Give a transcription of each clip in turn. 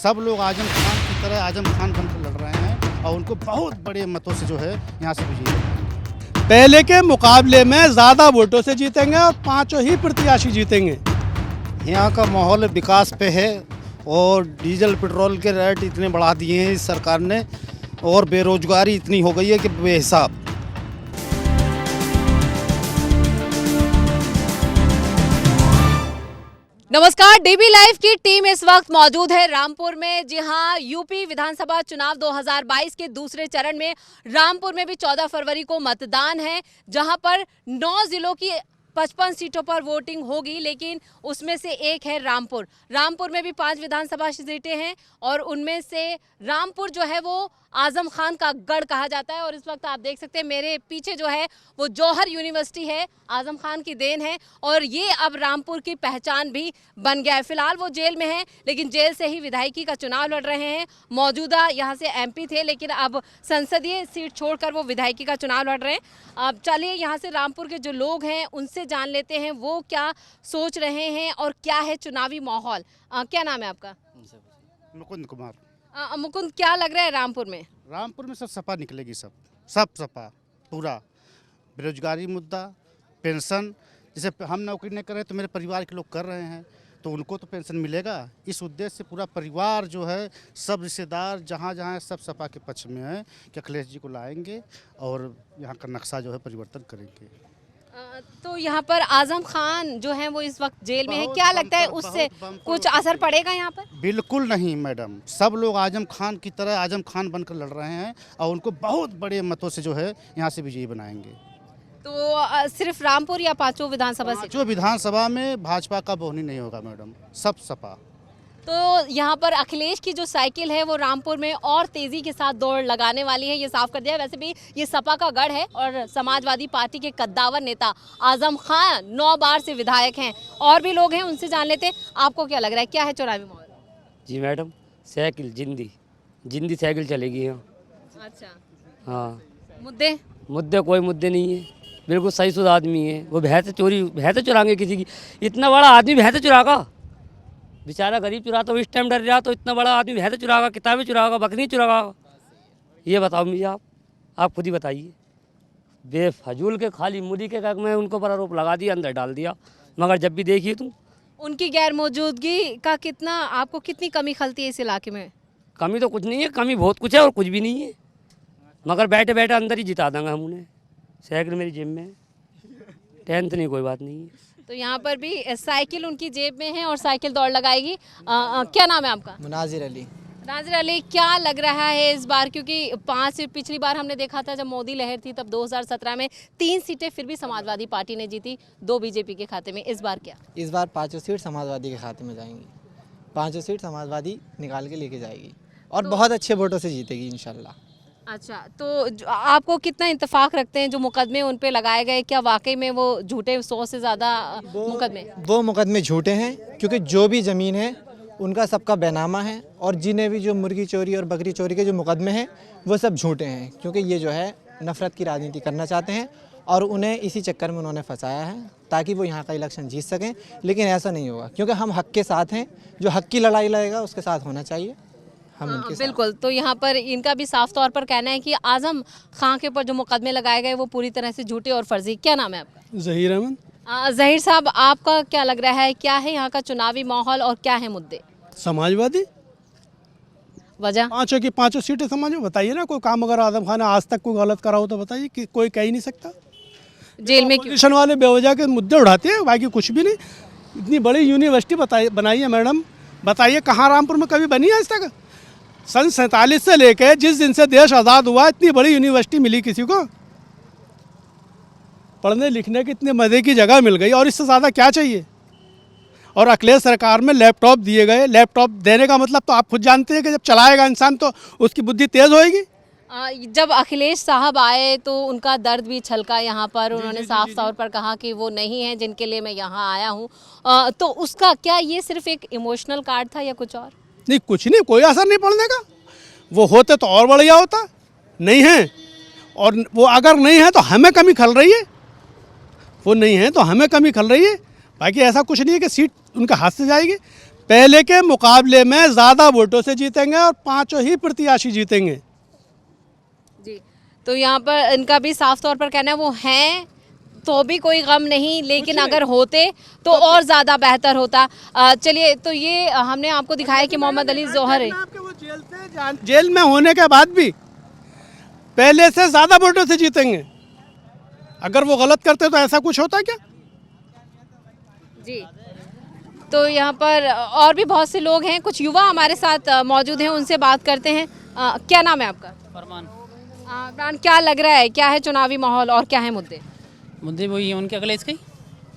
सब लोग आजम खान की तरह आजम खान बनकर लड़ रहे हैं और उनको बहुत बड़े मतों से जो है यहाँ से विजयी बनाएंगे। पहले के मुकाबले में ज़्यादा वोटों से जीतेंगे और 5 ही प्रत्याशी जीतेंगे। यहाँ का माहौल विकास पे है और डीजल पेट्रोल के रेट इतने बढ़ा दिए हैं इस सरकार ने और बेरोजगारी इतनी हो गई है कि बेहिसाब। नमस्कार, डीबी लाइव की टीम इस वक्त मौजूद है रामपुर में। जी हां, यूपी विधानसभा चुनाव 2022 के दूसरे चरण में रामपुर में भी 14 फरवरी को मतदान है, जहां पर 9 जिलों की 55 सीटों पर वोटिंग होगी, लेकिन उसमें से एक है रामपुर। रामपुर में भी 5 विधानसभा सीटें हैं और उनमें से रामपुर जो है वो आजम खान का गढ़ कहा जाता है। और इस वक्त आप देख सकते हैं मेरे पीछे जो है वो जौहर यूनिवर्सिटी है, आजम खान की देन है और ये अब रामपुर की पहचान भी बन गया है। फिलहाल वो जेल में है, लेकिन जेल से ही विधायकी का चुनाव लड़ रहे हैं। मौजूदा यहाँ से एमपी थे, लेकिन अब संसदीय सीट छोड़कर वो विधायकी का चुनाव लड़ रहे हैं। अब चलिए यहाँ से रामपुर के जो लोग हैं उनसे जान लेते हैं वो क्या सोच रहे हैं और क्या है चुनावी माहौल। क्या नाम है आपका? मुकुंद कुमार। मुकुंद, क्या लग रहा है रामपुर में? रामपुर में सब सपा निकलेगी, सब सपा पूरा। बेरोजगारी मुद्दा, पेंशन, जैसे हम नौकरी नहीं कर रहे तो मेरे परिवार के लोग कर रहे हैं तो उनको तो पेंशन मिलेगा। इस उद्देश्य से पूरा परिवार जो है, सब रिश्तेदार जहाँ जहाँ सब सपा के पक्ष में है कि अखिलेश जी को लाएंगे और यहाँ का नक्शा जो है परिवर्तन करेंगे। तो यहाँ पर आजम खान जो है वो इस वक्त जेल में है, क्या लगता है उससे कुछ असर पड़ेगा यहाँ पर? बिल्कुल नहीं मैडम, सब लोग आजम खान की तरह आजम खान बनकर लड़ रहे हैं और उनको बहुत बड़े मतों से जो है यहाँ से विजयी बनाएंगे। तो सिर्फ रामपुर या 5 विधानसभा से? 5 विधानसभा में भाजपा का बोहनी नहीं होगा मैडम, सब सपा। तो यहाँ पर अखिलेश की जो साइकिल है वो रामपुर में और तेजी के साथ दौड़ लगाने वाली है, ये साफ कर दिया। वैसे भी ये सपा का गढ़ है और समाजवादी पार्टी के कद्दावर नेता आजम खान 9 बार से विधायक हैं। और भी लोग हैं, उनसे जान लेते हैं। आपको क्या लग रहा है, क्या है चुनावी माहौल? जी मैडम, साइकिल जिंदी साइकिल चलेगी यहाँ। अच्छा, हाँ। मुद्दे कोई मुद्दे नहीं है, बिल्कुल सही शुद्ध आदमी है। वो भैंसे चुराएंगे किसी की? इतना बड़ा आदमी भैंसे चुरागा? बेचारा गरीब चुरा तो इस टाइम डर रहा, तो इतना बड़ा आदमी भैंसे चुरागा, किताबें चुरागा, बकरी चुरागा? ये बताओ मुझे, आप खुद ही बताइए। बेफजूल के खाली मुरी के हक में उनको पर आरोप लगा दिया, अंदर डाल दिया। मगर जब भी देखिए तुम उनकी गैर मौजूदगी का आपको कितनी कमी खलती है इस इलाके में? कमी तो कुछ नहीं है, कमी बहुत कुछ है और कुछ भी नहीं है। मगर बैठे बैठे अंदर ही जिता देंगे हम उन्हें। साइकिल मेरी जेब में है, टेंथ नहीं, कोई बात नहीं है। तो यहाँ पर भी साइकिल उनकी जेब में है और साइकिल दौड़ लगाएगी। क्या नाम है आपका? मुनाजिर अली। नाजिर अली, क्या लग रहा है इस बार? क्योंकि 5 पिछली बार हमने देखा था जब मोदी लहर थी तब 2017 में 3 सीटें फिर भी समाजवादी पार्टी ने जीती, 2 बीजेपी के खाते में। इस बार क्या? इस बार 5 सीट समाजवादी के खाते में जाएंगी। 5 सीट समाजवादी निकाल के लेके जाएगी और बहुत अच्छे वोटों से जीतेगी इंशाल्लाह। अच्छा, तो आपको कितना इत्तेफाक रखते हैं जो मुकदमे उन पे लगाए गए, क्या वाकई में वो झूठे 100 से ज़्यादा मुकदमे? वो मुकदमे झूठे हैं, क्योंकि जो भी ज़मीन है उनका सबका बैनामा है और जिन्हें भी जो मुर्गी चोरी और बकरी चोरी के जो मुकदमे हैं वो सब झूठे हैं, क्योंकि ये जो है नफ़रत की राजनीति करना चाहते हैं और उन्हें इसी चक्कर में उन्होंने फंसाया है ताकि वो यहाँ का इलेक्शन जीत सकें। लेकिन ऐसा नहीं होगा, क्योंकि हम हक के साथ हैं। जो हक की लड़ाई लड़ेगा उसके साथ होना चाहिए, हम उनके बिल्कुल। तो यहाँ पर इनका भी साफ तौर पर कहना है कि आजम खान के ऊपर जो मुकदमे लगाए गए वो पूरी तरह से झूठे और फर्जी। क्या नाम है आपका? ज़हीर अहमद। ज़हीर साहब, आपका क्या लग रहा है, क्या है यहाँ का चुनावी माहौल और क्या है मुद्दे? समाजवादी वजह? 5 की 5 सीटें समाज में। बताइए ना, कोई काम अगर आजम खान ने आज तक कोई गलत करा हो तो बताइए, कि कोई कह ही नहीं सकता। जेल में क्यों? अपोजिशन वाले बेवजह के मुद्दे उठाते हैं, बाकी कुछ भी नहीं। इतनी बड़ी यूनिवर्सिटी बनाई है मैडम, बताइए कहाँ रामपुर में कभी बनी है आज तक? सन 47 से लेकर जिस दिन से देश आज़ाद हुआ इतनी बड़ी यूनिवर्सिटी मिली किसी को? पढ़ने लिखने की इतने मज़े की जगह मिल गई और इससे ज़्यादा क्या चाहिए? और अखिलेश सरकार में लैपटॉप दिए गए। लैपटॉप देने का मतलब तो आप खुद जानते हैं कि जब चलाएगा इंसान तो उसकी बुद्धि तेज़ होएगी। जब अखिलेश साहब आए तो उनका दर्द भी छलका यहाँ पर। उन्होंने साफ तौर पर कहा कि वो नहीं है जिनके लिए मैं यहाँ आया हूँ। तो उसका क्या ये सिर्फ एक इमोशनल कार्ड था या कुछ और? नहीं, कुछ नहीं, कोई असर नहीं पड़ने का। वो होते तो और बढ़िया होता, नहीं है। और वो अगर नहीं है तो हमें कमी खल रही है, वो नहीं है तो हमें कमी खल रही है। बाकी ऐसा कुछ नहीं है कि सीट उनके हाथ से जाएगी। पहले के मुकाबले में ज़्यादा वोटों से जीतेंगे और 5 ही प्रत्याशी जीतेंगे। जी, तो यहाँ पर इनका भी साफ तौर पर कहना है वो हैं तो भी कोई गम नहीं, लेकिन अगर होते तो और ज़्यादा बेहतर होता। चलिए, तो ये हमने आपको दिखाया कि मोहम्मद अली जौहर है। जेल में होने के बाद भी पहले से ज़्यादा वोटों से जीतेंगे। अगर वो गलत करते तो ऐसा कुछ होता क्या? जी, तो यहाँ पर और भी बहुत से लोग हैं, कुछ युवा हमारे साथ मौजूद हैं, उनसे बात करते हैं। क्या नाम है आपका? फरमान। फरमान, क्या लग रहा है, क्या है चुनावी माहौल और क्या है मुद्दे? मुद्दे वही है उनके अखिलेश के।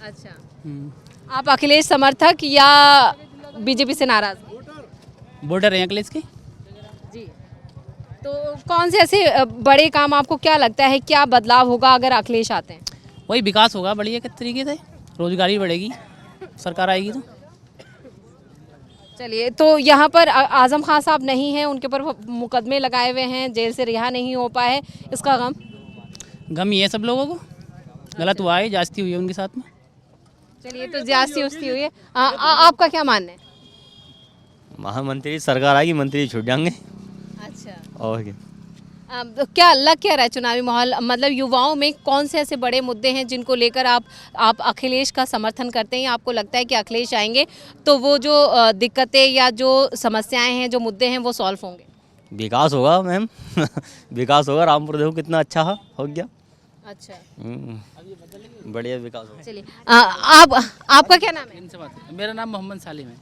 अच्छा, आप अखिलेश समर्थक या बीजेपी से नाराज? वोटर हैं अखिलेश के। जी, तो कौन से ऐसे बड़े काम आपको क्या लगता है, क्या बदलाव होगा अगर अखिलेश आते हैं? वही विकास होगा बढ़िया के तरीके से, रोजगारी बढ़ेगी, सरकार आएगी तो। चलिए, तो यहाँ पर आजम खान साहब नहीं हैं, उनके ऊपर मुकदमे लगाए हुए हैं, जेल से रिहा नहीं हो पाए, इसका गम ही है सब लोगों को। गलत हुआ है, जास्ती हुई है उनके साथ में। चलिए, तो जास्ती उस्ती हुई है। आपका क्या मानना है? महामंत्री सरकार आएगी, मंत्री छूट जाएंगे। अच्छा, और क्या? तो क्या लग क्या रहा है चुनावी माहौल, मतलब युवाओं में कौन से ऐसे बड़े मुद्दे हैं जिनको लेकर आप अखिलेश का समर्थन करते हैं? आपको लगता है कि अखिलेश आएंगे तो वो जो दिक्कतें या जो समस्याएं हैं, जो मुद्दे हैं, वो सॉल्व होंगे? विकास होगा मैम विकास होगा। रामपुर देखो कितना अच्छा हो गया। अच्छा, बढ़िया विकास होगा। चलिए, आपका क्या नाम है? इनसे बात है। मेरा नाम मोहम्मद सालिम है।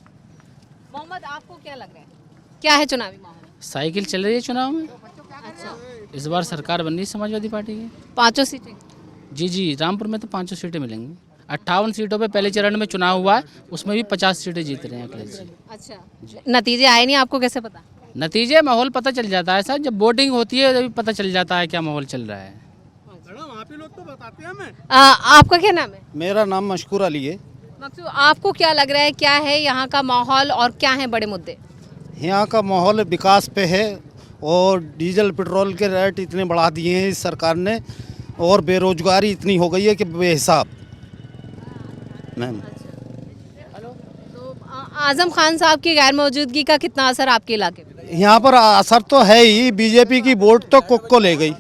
मोहम्मद, आपको क्या लग रहा है, क्या है चुनावी माहौल? साइकिल चल रही है चुनाव में। अच्छा, इस बार सरकार बन रही है समाजवादी पार्टी की। 5 सीटें? जी, रामपुर में तो 5 सीटें मिलेंगी। 58 सीटों पे पहले चरण में चुनाव हुआ है, उसमें भी 50 सीटें जीत रहे हैं अखिलेश जी। अच्छा, नतीजे आए नहीं, आपको कैसे पता? नतीजे माहौल पता चल जाता है सर, जब वोटिंग होती है तभी पता चल जाता है क्या माहौल चल रहा है। आप ही लोग तो बताते हैं हमें। आपका क्या नाम है? मेरा नाम मशकूर अली है। मकसूद, आपको क्या लग रहा है, क्या है यहाँ का माहौल और क्या है बड़े मुद्दे? यहाँ का माहौल विकास पे है और डीजल पेट्रोल के रेट इतने बढ़ा दिए हैं इस सरकार ने, और बेरोजगारी इतनी हो गई है कि बेहिसाब। मैम, तो आजम खान साहब की गैर मौजूदगी का कितना असर आपके इलाके में? यहाँ पर असर तो है ही। बीजेपी की वोट तो कोको ले गई।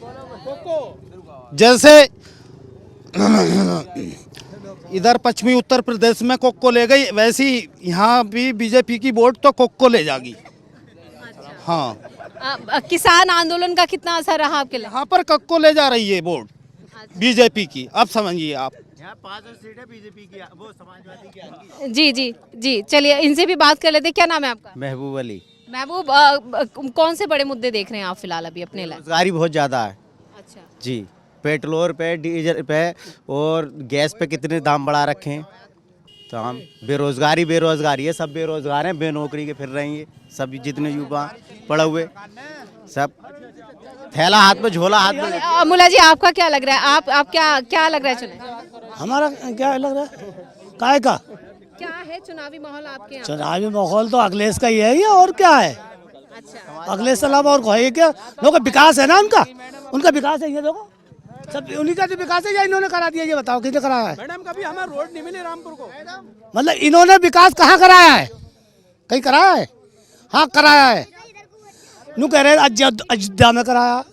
जैसे इधर पश्चिमी उत्तर प्रदेश में कोको ले गई, वैसी यहाँ भी बीजेपी की वोट तो कोको ले जाएगी। हाँ, किसान आंदोलन का कितना असर रहा आपके लिए? यहाँ पर कोको ले जा रही है वोट बीजेपी की। अब समझिए आप। यहाँ 5 सीटें बीजेपी की, वो समाजवादी की आएंगी। जी, चलिए इनसे भी बात कर लेते हैं। क्या नाम है आपका? महबूब अली। महबूब, कौन से बड़े मुद्दे देख रहे हैं आप फिलहाल अभी अपने इलाके? रोजगारी बहुत ज़्यादा है। अच्छा जी, पेट्रोल पे, डीजल पे और गैस पे कितने दाम बढ़ा रखे हैं। तो हम बेरोजगारी है, सब बेरोजगार हैं, बेनौकरी के फिर रहे हैं। सब जितने युवा पढ़े हुए सब थैला हाथ में, झोला हाथ में। मुला जी, आपका क्या लग रहा है, आप क्या लग रहा है चुनाव? हमारा क्या लग रहा है, काय का क्या है चुनावी माहौल आपके यहाँ? चुनावी माहौल तो अखिलेश का ही है ये, और क्या है? अच्छा, अखिलेश के अलावा और कोई है क्या? लोगों का विकास है ना, उनका विकास है। ये देखो सब उन्हीं का जो विकास है या इन्होंने करा दिया? ये बताओ किसने कराया है? मैडम, कभी हमें रोड नहीं मिली रामपुर को। मतलब इन्होंने विकास कहाँ कराया है? कहीं कराया है? हाँ कराया है। न्यू कह रहे अयोध्या में कराया,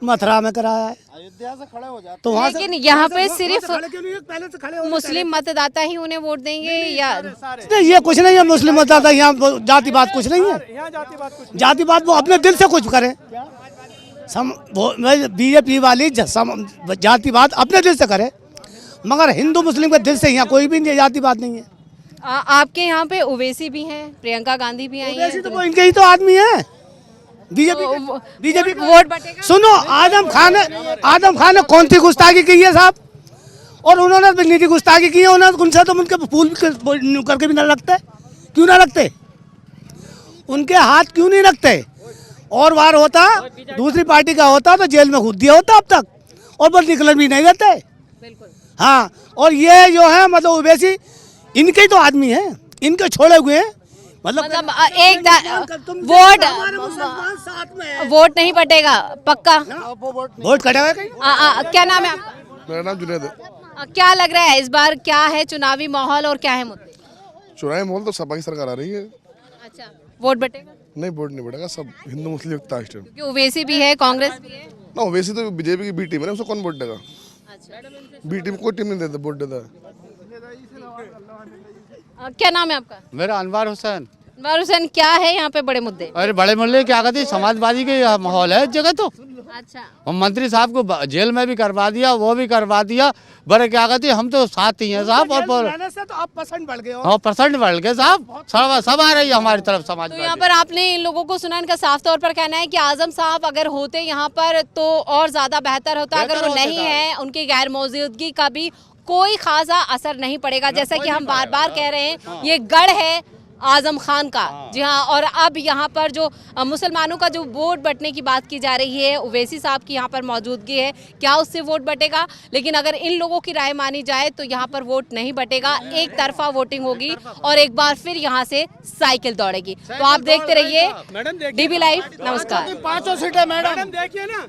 मथुरा में कराया है। अयोध्या से खड़े हो जाते। तो वहाँ लेकिन यहाँ पे सिर्फ पहले से खड़े मुस्लिम मतदाता ही उन्हें वोट देंगे या? नहीं, ये कुछ नहीं है। मुस्लिम मतदाता यहाँ जातिवाद कुछ नहीं है। जातिवाद वो अपने दिल से कुछ करे। बीजेपी वाली जातिवाद अपने दिल से करे, मगर हिंदू मुस्लिम के दिल से यहाँ कोई भी जातिवाद नहीं है। आपके यहाँ पे ओवैसी भी हैं, प्रियंका गांधी भी आई हैं। तो वो इनके ही तो आदमी है। बीजेपी वोट बटेगा। सुनो, आजम खान ने कौन सी गुस्ताखी की है साहब? और उन्होंने नीति गुस्ताखी की है। उनसे तो उनके फूल करके भी ना लगते। क्यों ना लगते? उनके हाथ क्यों नहीं लगते? और बार होता, दूसरी पार्टी का होता तो जेल में घुस दिया होता अब तक, और बस निकलन भी नहीं देते। बिल्कुल। हाँ, और ये जो है मतलब ओवैसी इनके ही तो आदमी हैं, इनके छोड़े हुए हैं। मतलब एक वोट नहीं बटेगा पक्का? वोट कटेगा कहीं? क्या नाम है आपका? मेरा नाम जुनैद है। क्या लग रहा है इस बार, क्या है चुनावी माहौल और क्या है मुद्दे? चुनावी माहौल तो सपा की सरकार आ रही है। अच्छा, वोट बटेगा? नहीं, वोट नहीं बढ़ेगा, सब हिंदू मुस्लिम एकता है इस टाइम। क्योंकि ओवैसी भी है, कांग्रेस भी है। ना वैसे तो बीजेपी की बी टीम है ना, उसको कौन वोट देगा? अच्छा, बी टीम कोई टीम नहीं देता, वोट देता है। क्या नाम है आपका? मेरा अनवर हुसैन। अनवर हुसैन, क्या है यहाँ पे बड़े मुद्दे? अरे बड़े मुल्ले क्या कहते हैं, समाजवादी के माहौल है इस जगह तो। अच्छा, और मंत्री साहब को जेल में भी करवा दिया, वो भी करवा दिया। बड़े क्या कहते हैं, हम तो साथ ही हैं साहब। और से तो आप पसंद बढ़ गए हो। हाँ, परसेंट बढ़ गए साहब, सब आ रही है हमारी तरफ तो समाजवादी। यहाँ पर आपने इन लोगों को सुना, इनका साफ तौर पर कहना है कि आजम साहब अगर होते यहाँ पर तो और ज्यादा बेहतर होता। अगर वो नहीं है, उनकी गैर मौजूदगी का भी कोई खासा असर नहीं पड़ेगा। जैसा कि हम बार बार कह रहे हैं, ये गढ़ है आजम खान का। जी हाँ, और अब यहाँ पर जो मुसलमानों का जो वोट बटने की बात की जा रही है, ओवैसी साहब की यहाँ पर मौजूदगी है, क्या उससे वोट बटेगा? लेकिन अगर इन लोगों की राय मानी जाए तो यहाँ पर वोट नहीं बटेगा, एक तरफा वोटिंग होगी और एक बार फिर यहाँ से साइकिल दौड़ेगी। तो आप देखते रहिए DB लाइव। नमस्कार। 500 सीटें मैडम देखिए ना।